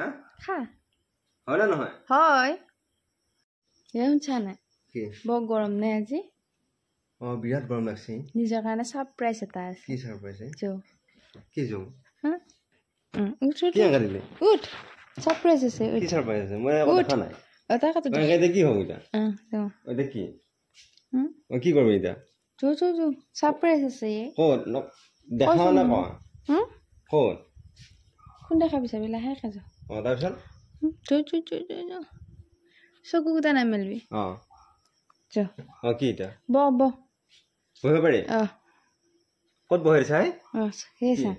হা খা হয় না নহয় হয় শুনছা নাই কি বৰ গৰম নে আজি বিৰাট গৰম লাগছে নিজৰ কাৰণে সাৰপ্ৰাইজ এটা আছে কি সাৰপ্ৰাইজ যো কি যো উঠ কি আগাৰিলে উঠ সাৰপ্ৰাইজ আছে কি সাৰপ্ৰাইজ আছে মই দেখা নাই এটা কথা এটা কি হ'ব এটা এটা কি কি কৰিবি এটা যো যো যো সাৰপ্ৰাইজ আছে ক'ত দেখা না কোৱা ক'ত কোন দেখা বিচাৰি লাহে খাজ তাৰপিছত যো যো যো যো চকু কুটা নাই মেলবি যো কি এটা বহিব পাৰি ক'ত বহি চাই সেই চা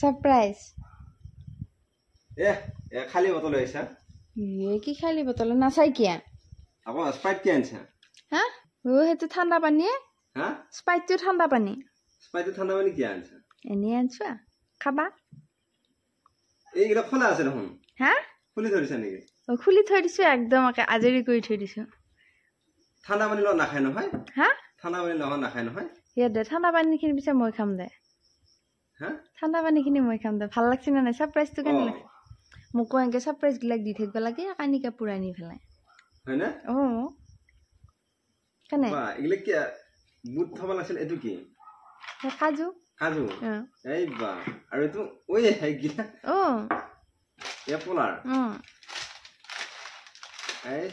সাৰপ্ৰাইজ খালী বটল আহিছা কি খালি বটল নাচাই কিয়া আকৌ স্প্ৰাইট কি আনিছা হা সেইটো ঠাণ্ডা পানীয়ে হা স্প্ৰাইটটো ঠাণ্ডা পানী স্প্ৰাইটটো ঠাণ্ডা পানী কি আনিছা এনেই আনিছো খাবা এইকেইটা খোলা আছে দেখোন হা খুলি থৈ দিছা নেকি খুলি থৈ দিছো একদম আজৰি কৰি থৈ দিছো ঠাণ্ডা পানী লগত নাখায় নহয় হা ঠাণ্ডা পানী লগত নাখায় নহয় দে ঠাণ্ডা পানীখিনি পিছে মই খাম দে হা ঠাণ্ডা পানীখিনি মই খাম দে ভাল লাগছে নে নাই সাৰপ্ৰাইজটো কেনে লাগে মোকো এনেকৈ সাৰপ্ৰাইজবিলাক দি থাকিব লাগে কানি কাপোৰ আনি পেলাই হয়নে কেনে এইবিলাক কি বুট থব লাগিছিল এইটো কি কাজু কাজু এই বা আৰু এইটো ঐ এইগিলা এপলাৰ এই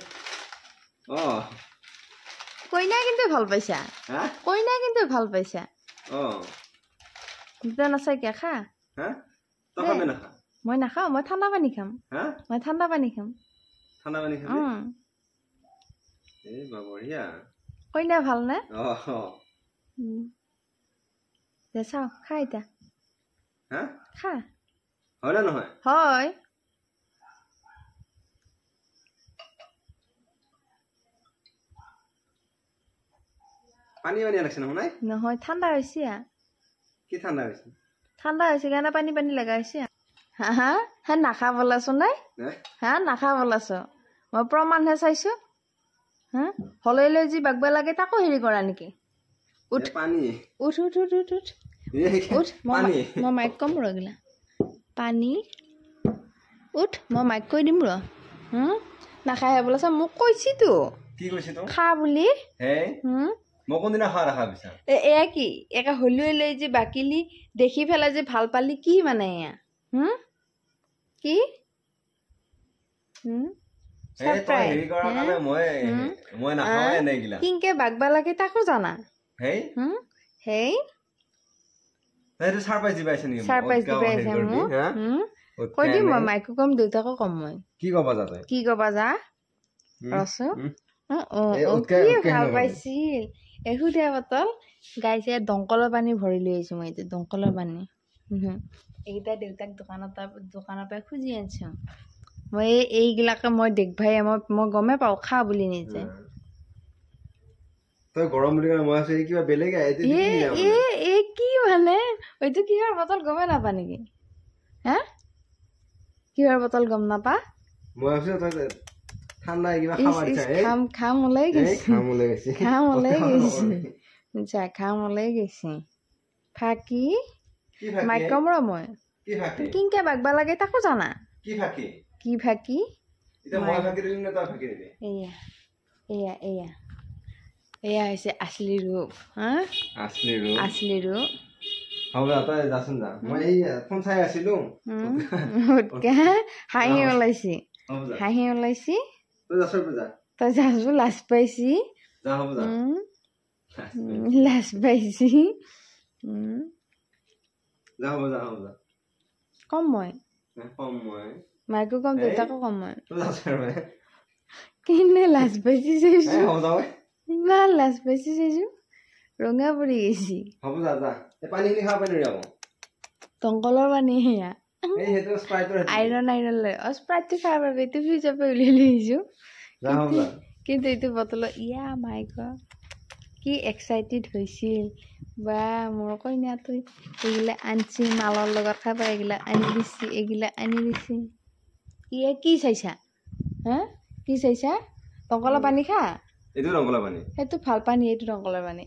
কইনাই কিন্তু ভাল পাইছা কইনাই কিন্তু ভাল পাইছা নাচাই কিয় খা মই নাখাওঁ মই ঠাণ্ডা পানী খাম মই ঠাণ্ডা পানী খাম কইনা ভাল নে দে চাওঁ খা এতিয়া খা হয় না নহয় হয় পানী পানী লাগছে নহয় নহয় ঠাণ্ডা হৈছে কি ঠাণ্ডা হৈছে ঠাণ্ডা হৈছে কাৰণে পানী পানী লগা হৈছে হা হা হে নাখাব লাছো নাই হা নাখাব লাছ মই প্ৰমাণহে চাইছো হা হলৈ লৈ যি বাগবা লাগে তাকো হেৰি কৰা নেকি উঠ পানী উঠ উঠ উঠ উঠ উঠ উঠ মই মাইক কম ৰগিলা পানী উঠ মই মাইক কৈ দিম ৰ নাখাই বোলে চা মোক কৈছিতো কি কৈছে তো খা বুলি মই কোনদিনা খা ৰাখা বিচাৰ এয়া কি একা হলুৱাই লৈ যে বাকিলি দেখি পেলাই যে ভাল পালি কি মানে এয়া কি কিনকে বাগবা লাগে তাকো জানা সাৰপ্ৰাইজ দিবাইছে মোক কৈ দিম মই মাইকো কম দেউতাকো কম মই কি কবা যা ৰচো কি ভাল পাইছিল এহুদীয়া বটল গাইছে দংকলৰ পানী ভৰি লৈ আহিছো মই এতিয়া দংকলৰ পানী এইকেইটা দেউতাক দোকানৰ পৰা খুজি আনিছো মই এইগিলাকে মই দেখভাই মই গমে পাওঁ খা বুলি নিজে কি মানে এইটো কিহৰ বটল গমে নাপা নেকি হা কিহৰ বটল গম নাপা খাম ওলাই গৈছে ফাকি মাইক কম ৰ মই কিনকে বাগবা লাগে তাকো জানা কি ফাকি এয়া এয়া এয়া হৈছে আছলি ৰূপ আছলি ৰূপ হাঁহি ওলাইছি তই যাচো লাজ পাইছি কম মই মাইকো কম দেউতাকো কম মই কিনে লাজ পাইছি চাইছো ইমান লাজ পাইছি চাইছো ৰঙা পৰি গৈছি দংকলৰ পানী সেয়া আইৰণ লৈ স্প্ৰাইটটো খাব পাৰিবি এইটো ফ্ৰিজৰ পৰা উলিয়াই লৈ আহিছো কিন্তু এইটো বটলত ইয়া মাই গড কি এক্সাইটেড হৈছিল বা মোৰ কইনাটো এইগিলা আনছি মালৰ লগত খাবা এইগিলা আনি দিছি ইয়া কি চাইছা হা কি চাইছা দংকলৰ পানী খা এইটো দংকলৰ পানী সেইটো ভাল পানী এইটো দংকলৰ পানী